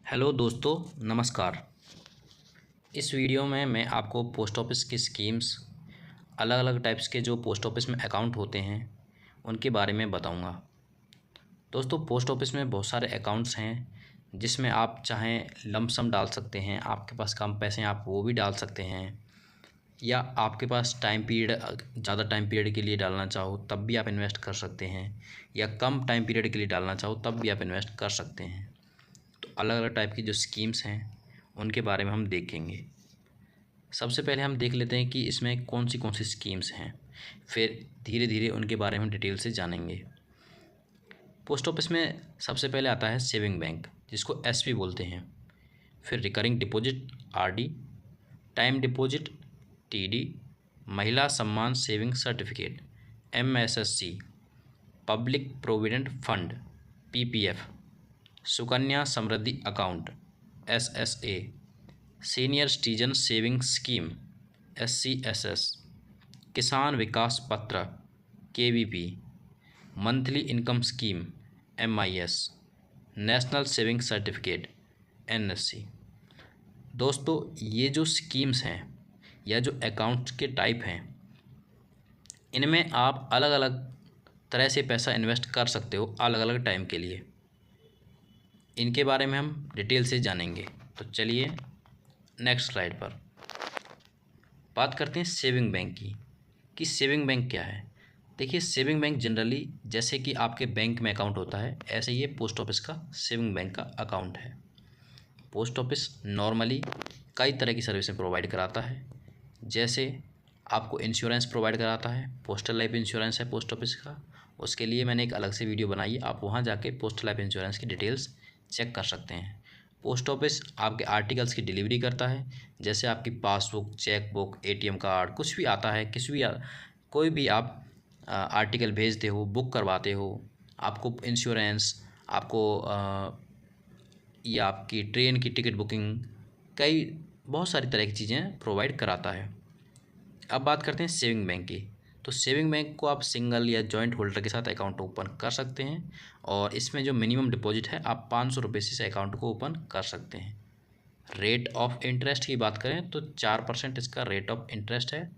Hello दोस्तों, नमस्कार। इस वीडियो में मैं आपको पोस्ट ऑफिस की स्कीम्स, अलग अलग टाइप्स के जो पोस्ट ऑफिस में अकाउंट होते हैं उनके बारे में बताऊंगा। दोस्तों, पोस्ट ऑफिस में बहुत सारे अकाउंट्स हैं जिसमें आप चाहें लंप सम डाल सकते हैं, आपके पास कम पैसे हैं आप वो भी डाल सकते हैं, या आपके पास टाइम पीरियड ज़्यादा टाइम पीरियड के लिए डालना चाहो तब भी आप इन्वेस्ट कर सकते हैं, या कम टाइम पीरियड के लिए डालना चाहो तब भी आप इन्वेस्ट कर सकते हैं। तो अलग अलग टाइप की जो स्कीम्स हैं उनके बारे में हम देखेंगे। सबसे पहले हम देख लेते हैं कि इसमें कौन सी स्कीम्स हैं, फिर धीरे धीरे उनके बारे में डिटेल से जानेंगे। पोस्ट ऑफिस में सबसे पहले आता है सेविंग बैंक, जिसको एसपी बोलते हैं। फिर recurring deposit RD, time deposit TD, Mahila Samman saving certificate MSSC, public provident fund PPF, Sukanya Samriddhi account SSA, senior citizen saving scheme SCSS, Kisan Vikas Patra KVP, monthly income scheme MIS, national saving certificate NSC. दोस्तों, ये जो schemes हैं या जो accounts के type हैं, इनमें आप अलग अलग तरह से पैसा इन्वेस्ट कर सकते हो अलग अलग टाइम के लिए। इनके बारे में हम डिटेल से जानेंगे। तो चलिए नेक्स्ट स्लाइड पर बात करते हैं सेविंग बैंक की, कि सेविंग बैंक क्या है। देखिए, सेविंग बैंक जनरली जैसे कि आपके बैंक में अकाउंट होता है, ऐसे ही ये पोस्ट ऑफिस का सेविंग बैंक का अकाउंट है। पोस्ट ऑफिस नॉर्मली कई तरह की सर्विसें प्रोवाइड कराता है, जैसे आपको इंश्योरेंस प्रोवाइड कराता है। पोस्टल लाइफ इंश्योरेंस है पोस्ट ऑफिस का, उसके लिए मैंने एक अलग से वीडियो बनाई है, आप वहाँ जाके पोस्टल लाइफ इंश्योरेंस की डिटेल्स चेक कर सकते हैं। पोस्ट ऑफिस आपके आर्टिकल्स की डिलीवरी करता है, जैसे आपकी passbook, cheque book, ATM card, कुछ भी आता है, कोई भी आप आर्टिकल भेजते हो, बुक करवाते हो, आपको इंश्योरेंस, आपको या आपकी ट्रेन की टिकट बुकिंग, कई बहुत सारी तरह की चीज़ें प्रोवाइड कराता है। अब बात करते हैं सेविंग बैंक की। तो सेविंग बैंक को आप सिंगल या जॉइंट होल्डर के साथ अकाउंट ओपन कर सकते हैं, और इसमें जो मिनिमम डिपॉजिट है आप 500 रुपये से इस अकाउंट को ओपन कर सकते हैं। रेट ऑफ इंटरेस्ट की बात करें तो 4% इसका रेट ऑफ इंटरेस्ट है।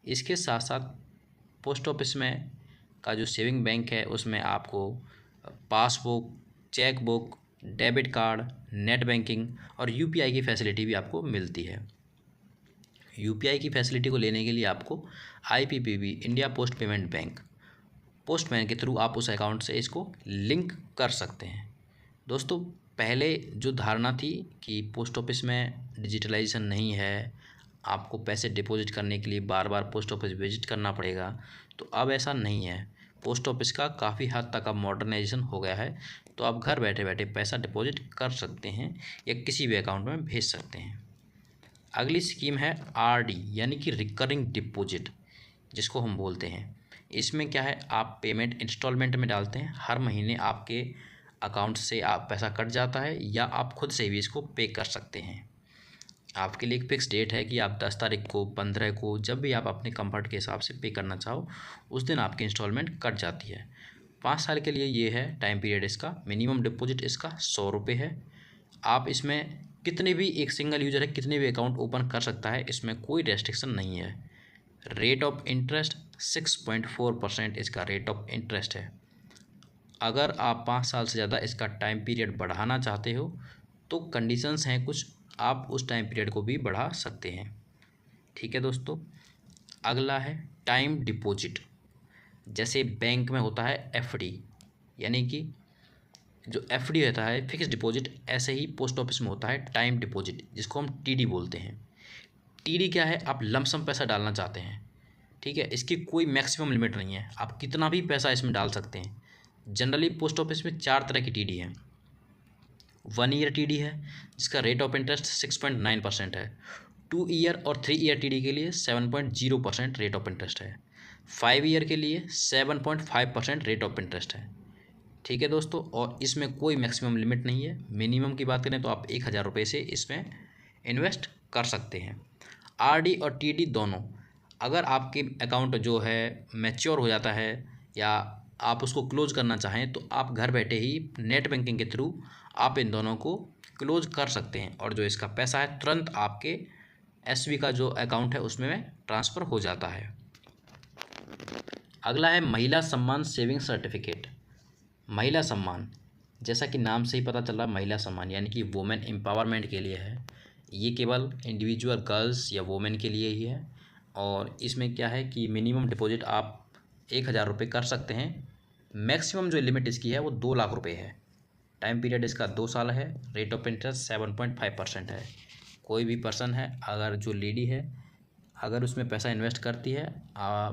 इसके साथ साथ पोस्ट ऑफिस में का जो सेविंग बैंक है उसमें आपको passbook, cheque book, debit card, net banking और यूपीआई की फैसिलिटी भी आपको मिलती है। यूपीआई की फैसिलिटी को लेने के लिए आपको IPPB, India post payment bank, postman के थ्रू आप उस अकाउंट से इसको लिंक कर सकते हैं। दोस्तों, पहले जो धारणा थी कि पोस्ट ऑफिस में डिजिटलाइजेशन नहीं है, आपको पैसे डिपॉजिट करने के लिए बार बार पोस्ट ऑफिस विजिट करना पड़ेगा, तो अब ऐसा नहीं है। पोस्ट ऑफिस का काफ़ी हद तक अब मॉडर्नाइजेशन हो गया है, तो आप घर बैठे बैठे पैसा डिपॉजिट कर सकते हैं या किसी भी अकाउंट में भेज सकते हैं। अगली स्कीम है आरडी, यानी कि रिकरिंग डिपॉजिट, जिसको हम बोलते हैं। इसमें क्या है, आप पेमेंट इंस्टॉलमेंट में डालते हैं, हर महीने आपके अकाउंट से आप पैसा कट जाता है, या आप खुद से भी इसको पे कर सकते हैं। आपके लिए एक फ़िक्स डेट है कि आप 10 तारीख को, 15 को, जब भी आप अपने कंफर्ट के हिसाब से पे करना चाहो उस दिन आपकी इंस्टॉलमेंट कट जाती है। 5 साल के लिए ये है टाइम पीरियड इसका। मिनिमम डिपॉजिट इसका 100 रुपये है। आप इसमें कितने भी, एक सिंगल यूज़र है कितने भी अकाउंट ओपन कर सकता है, इसमें कोई रेस्ट्रिक्शन नहीं है। रेट ऑफ इंटरेस्ट 6.4% इसका रेट ऑफ इंटरेस्ट है। अगर आप 5 साल से ज़्यादा इसका टाइम पीरियड बढ़ाना चाहते हो तो कंडीशंस हैं कुछ, आप उस टाइम पीरियड को भी बढ़ा सकते हैं। ठीक है दोस्तों, अगला है टाइम डिपॉजिट। जैसे बैंक में होता है एफडी, यानी कि जो एफडी होता है फिक्स डिपॉजिट, ऐसे ही पोस्ट ऑफिस में होता है टाइम डिपॉजिट, जिसको हम टीडी बोलते हैं। टीडी क्या है, आप लमसम पैसा डालना चाहते हैं, ठीक है, इसकी कोई मैक्सिमम लिमिट नहीं है, आप कितना भी पैसा इसमें डाल सकते हैं। जनरली पोस्ट ऑफिस में 4 तरह की टीडी है। 1 ईयर टीडी है जिसका रेट ऑफ इंटरेस्ट 6.9% है। 2 ईयर और 3 ईयर टीडी के लिए 7.0% रेट ऑफ इंटरेस्ट है। 5 ईयर के लिए 7.5% रेट ऑफ इंटरेस्ट है। ठीक है दोस्तों, और इसमें कोई मैक्सिमम लिमिट नहीं है। मिनिमम की बात करें तो आप 1000 रुपये से इसमें इन्वेस्ट कर सकते हैं। आरडी और टीडी दोनों, अगर आपके अकाउंट जो है मैच्योर हो जाता है या आप उसको क्लोज़ करना चाहें तो आप घर बैठे ही नेट बैंकिंग के थ्रू आप इन दोनों को क्लोज कर सकते हैं और जो इसका पैसा है तुरंत आपके एसबी का जो अकाउंट है उसमें ट्रांसफ़र हो जाता है। अगला है महिला सम्मान सेविंग सर्टिफिकेट। महिला सम्मान, जैसा कि नाम से ही पता चल रहा है, महिला सम्मान यानी कि वुमेन एम्पावरमेंट के लिए है। ये केवल इंडिविजुअल गर्ल्स या वुमेन के लिए ही है और इसमें क्या है कि मिनिमम डिपॉजिट आप 1,000 रुपये कर सकते हैं। मैक्सिमम जो लिमिट इसकी है वो 2 लाख रुपए है। टाइम पीरियड इसका 2 साल है। रेट ऑफ इंटरेस्ट 7.5% है। कोई भी पर्सन है, अगर जो लेडी है, अगर उसमें पैसा इन्वेस्ट करती है,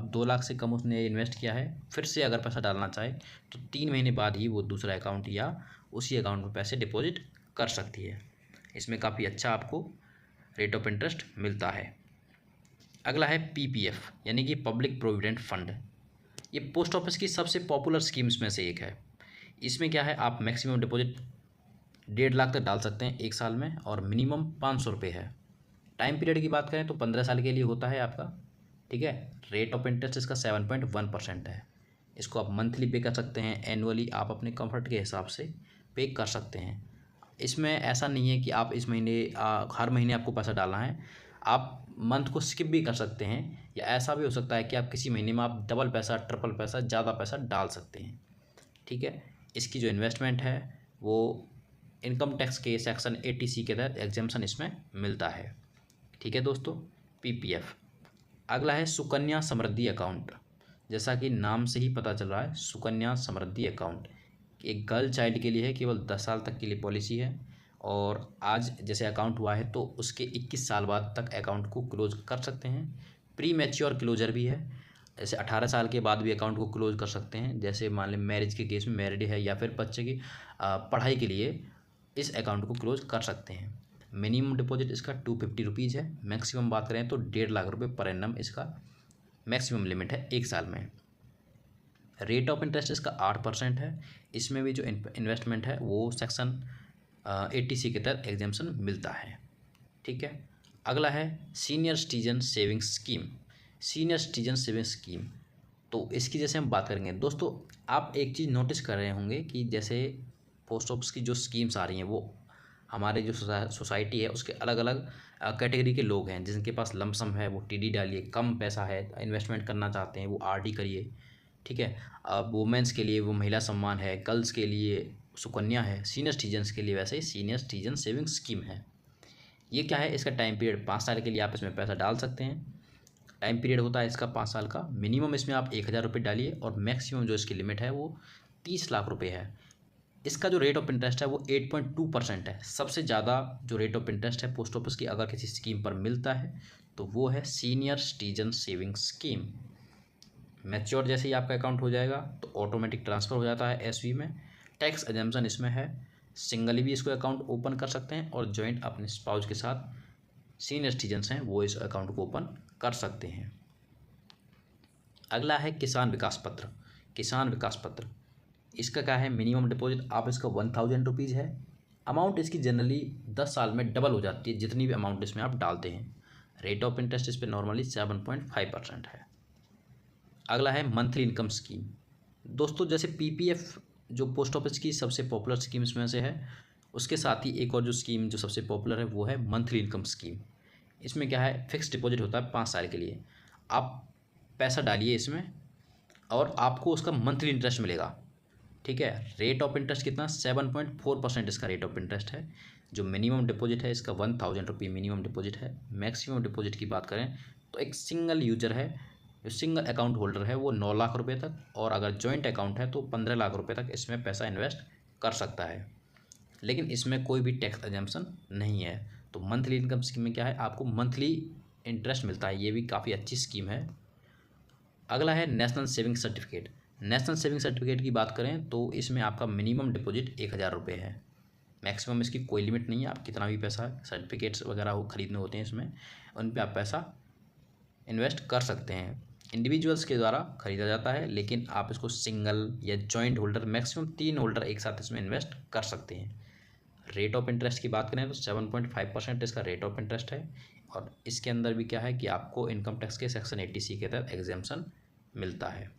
2 लाख से कम उसने इन्वेस्ट किया है, फिर से अगर पैसा डालना चाहे तो 3 महीने बाद ही वो दूसरा अकाउंट या उसी अकाउंट में पैसे डिपॉजिट कर सकती है। इसमें काफ़ी अच्छा आपको रेट ऑफ इंटरेस्ट मिलता है। अगला है पीपीएफ यानी कि पब्लिक प्रोविडेंट फंड। ये पोस्ट ऑफिस की सबसे पॉपुलर स्कीम्स में से एक है। इसमें क्या है, आप मैक्सिमम डिपॉजिट 1.5 लाख तक डाल सकते हैं 1 साल में और मिनिमम 500 रुपये है। टाइम पीरियड की बात करें तो 15 साल के लिए होता है आपका, ठीक है। रेट ऑफ इंटरेस्ट इसका 7.1% है। इसको आप मंथली पे कर सकते हैं, एनुअली आप अपने कंफर्ट के हिसाब से पे कर सकते हैं। इसमें ऐसा नहीं है कि आप इस महीने हर महीने आपको पैसा डालना है, आप मंथ को स्किप भी कर सकते हैं या ऐसा भी हो सकता है कि आप किसी महीने में आप डबल पैसा, ट्रिपल पैसा, ज़्यादा पैसा डाल सकते हैं, ठीक है। इसकी जो इन्वेस्टमेंट है वो इनकम टैक्स के सेक्शन 80C के तहत एग्जेम्पशन इसमें मिलता है, ठीक है दोस्तों, पीपीएफ। अगला है सुकन्या समृद्धि अकाउंट। जैसा कि नाम से ही पता चल रहा है, सुकन्या समृद्धि अकाउंट एक गर्ल चाइल्ड के लिए है, केवल 10 साल तक के लिए पॉलिसी है और आज जैसे अकाउंट हुआ है तो उसके 21 साल बाद तक अकाउंट को क्लोज कर सकते हैं। प्री मैच्योर क्लोजर भी है, जैसे 18 साल के बाद भी अकाउंट को क्लोज कर सकते हैं। जैसे मान लें मैरिज के केस में मैरिड है या फिर बच्चे की पढ़ाई के लिए इस अकाउंट को क्लोज कर सकते हैं। मिनिमम डिपॉजिट इसका 250 रुपीज़ है। मैक्सिमम बात करें तो 1.5 लाख रुपये पर एनम इसका मैक्सिमम लिमिट है 1 साल में। रेट ऑफ इंटरेस्ट इसका 8% है। इसमें भी जो इन्वेस्टमेंट है वो सेक्शन 80C के तहत एग्जेम्पशन मिलता है, ठीक है। अगला है senior citizen savings scheme. Senior citizen savings scheme, तो इसकी जैसे हम बात करेंगे दोस्तों, आप एक चीज़ नोटिस कर रहे होंगे कि जैसे पोस्ट ऑफिस की जो स्कीम्स आ रही हैं वो हमारे जो सोसाइटी है उसके अलग अलग कैटेगरी के लोग हैं। जिनके पास लमसम है वो टीडी डालिए, कम पैसा है इन्वेस्टमेंट करना चाहते हैं वो आरडी करिए, ठीक है। वुमेंस के लिए वो महिला सम्मान है, गर्ल्स के लिए सुकन्या है, सीनियर सिटीजन्स के लिए वैसे ही सीनियर सिटीजन सेविंग स्कीम है। ये क्या है, इसका टाइम पीरियड 5 साल के लिए आप इसमें पैसा डाल सकते हैं। टाइम पीरियड होता है इसका 5 साल का। मिनिमम इसमें आप 1,000 रुपये डालिए और मैक्सिमम जो इसकी लिमिट है वो 30 लाख रुपये है। इसका जो रेट ऑफ इंटरेस्ट है वो 8.2% है। सबसे ज़्यादा जो रेट ऑफ इंटरेस्ट है पोस्ट ऑफिस की अगर किसी स्कीम पर मिलता है तो वो है senior citizen saving scheme. Mature जैसे ही आपका अकाउंट हो जाएगा तो ऑटोमेटिक ट्रांसफ़र हो जाता है एसवी में। टैक्स एग्जेम्पशन इसमें है, सिंगली भी इसको अकाउंट ओपन कर सकते हैं और जॉइंट अपने स्पाउस के साथ सीनियर सिटीजन्स हैं वो इस अकाउंट को ओपन कर सकते हैं। अगला है किसान विकास पत्र। किसान विकास पत्र इसका क्या है, मिनिमम डिपॉजिट आप इसका 1,000 रुपीज़ है। अमाउंट इसकी जनरली 10 साल में डबल हो जाती है जितनी भी अमाउंट इसमें आप डालते हैं। रेट ऑफ इंटरेस्ट इस पर नॉर्मली 7.5% है। अगला है मंथली इनकम स्कीम। दोस्तों जैसे पीपीएफ जो पोस्ट ऑफिस की सबसे पॉपुलर स्कीम्स में से है, उसके साथ ही एक और जो स्कीम जो सबसे पॉपुलर है वो है मंथली इनकम स्कीम। इसमें क्या है, फिक्स डिपॉजिट होता है 5 साल के लिए। आप पैसा डालिए इसमें और आपको उसका मंथली इंटरेस्ट मिलेगा, ठीक है। रेट ऑफ इंटरेस्ट कितना, 7.4% इसका रेट ऑफ इंटरेस्ट है। जो मिनिमम डिपॉजिट है इसका 1,000 रुपये मिनिमम डिपॉजिट है। मैक्सिमम डिपॉजिट की बात करें तो एक सिंगल यूजर है, जो सिंगल अकाउंट होल्डर है वो 9 लाख रुपये तक, और अगर जॉइंट अकाउंट है तो 15 लाख रुपये तक इसमें पैसा इन्वेस्ट कर सकता है। लेकिन इसमें कोई भी टैक्स एग्जेम्पशन नहीं है। तो मंथली इनकम स्कीम में क्या है, आपको मंथली इंटरेस्ट मिलता है। ये भी काफ़ी अच्छी स्कीम है। अगला है national saving certificate. National saving certificate की बात करें तो इसमें आपका मिनिमम डिपॉजिट 1,000 रुपये है। मैक्सिमम इसकी कोई लिमिट नहीं है, आप कितना भी पैसा सर्टिफिकेट्स वगैरह वो खरीदने होते हैं इसमें, उन पे आप पैसा इन्वेस्ट कर सकते हैं। इंडिविजुअल्स के द्वारा खरीदा जाता है, लेकिन आप इसको सिंगल या जॉइंट होल्डर, मैक्सिमम 3 होल्डर एक साथ इसमें इन्वेस्ट कर सकते हैं। रेट ऑफ इंटरेस्ट की बात करें तो 7.5% इसका रेट ऑफ इंटरेस्ट है। और इसके अंदर भी क्या है कि आपको इनकम टैक्स के सेक्शन 80C के तहत एग्जेम्पशन मिलता है।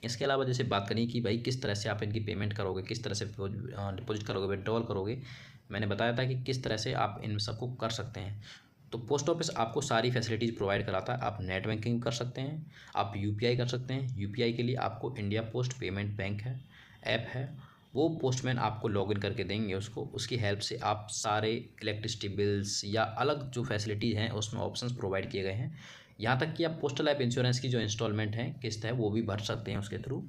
इसके अलावा जैसे बात करें कि भाई किस तरह से आप इनकी पेमेंट करोगे, किस तरह से डिपॉजिट करोगे, विड्रॉल करोगे, मैंने बताया था कि किस तरह से आप इन सबको कर सकते हैं। तो पोस्ट ऑफिस आपको सारी फैसिलिटीज़ प्रोवाइड कराता है। आप नेट बैंकिंग कर सकते हैं, आप यूपीआई कर सकते हैं। यूपीआई के लिए आपको इंडिया पोस्ट पेमेंट बैंक है, ऐप है, वो पोस्टमैन आपको लॉगिन करके देंगे उसको। उसकी हेल्प से आप सारे इलेक्ट्रिसिटी बिल्स या अलग जो फैसिलिटीज़ हैं उसमें ऑप्शंस प्रोवाइड किए गए हैं। यहाँ तक कि आप पोस्टल लाइफ इंश्योरेंस की जो इंस्टॉलमेंट है, किस्त है, वो भी भर सकते हैं उसके थ्रू।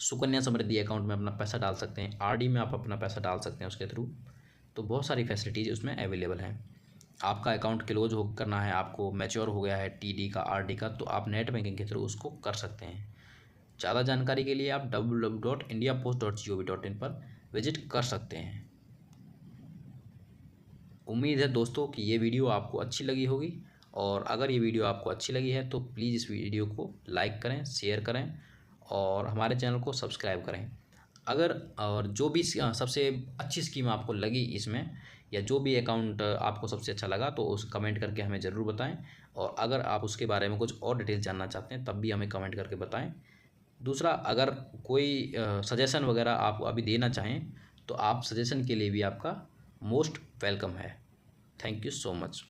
सुकन्या समृद्धि अकाउंट में अपना पैसा डाल सकते हैं, आरडी में आप अपना पैसा डाल सकते हैं उसके थ्रू। तो बहुत सारी फैसिलिटीज़ उसमें अवेलेबल हैं। आपका अकाउंट क्लोज हो करना है, आपको मैच्योर हो गया है टीडी का, आरडी का, तो आप नेट बैंकिंग के थ्रू उसको कर सकते हैं। ज़्यादा जानकारी के लिए आप www.indiapost.gov.in पर विजिट कर सकते हैं। उम्मीद है दोस्तों कि ये वीडियो आपको अच्छी लगी होगी, और अगर ये वीडियो आपको अच्छी लगी है तो प्लीज़ इस वीडियो को लाइक करें, शेयर करें और हमारे चैनल को सब्सक्राइब करें। अगर और जो भी सबसे अच्छी स्कीम आपको लगी इसमें, या जो भी अकाउंट आपको सबसे अच्छा लगा, तो उस कमेंट करके हमें ज़रूर बताएं। और अगर आप उसके बारे में कुछ और डिटेल्स जानना चाहते हैं तब भी हमें कमेंट करके बताएं। दूसरा, अगर कोई सजेशन वगैरह आप अभी देना चाहें तो आप सजेशन के लिए भी आपका मोस्ट वेलकम है। Thank you so much.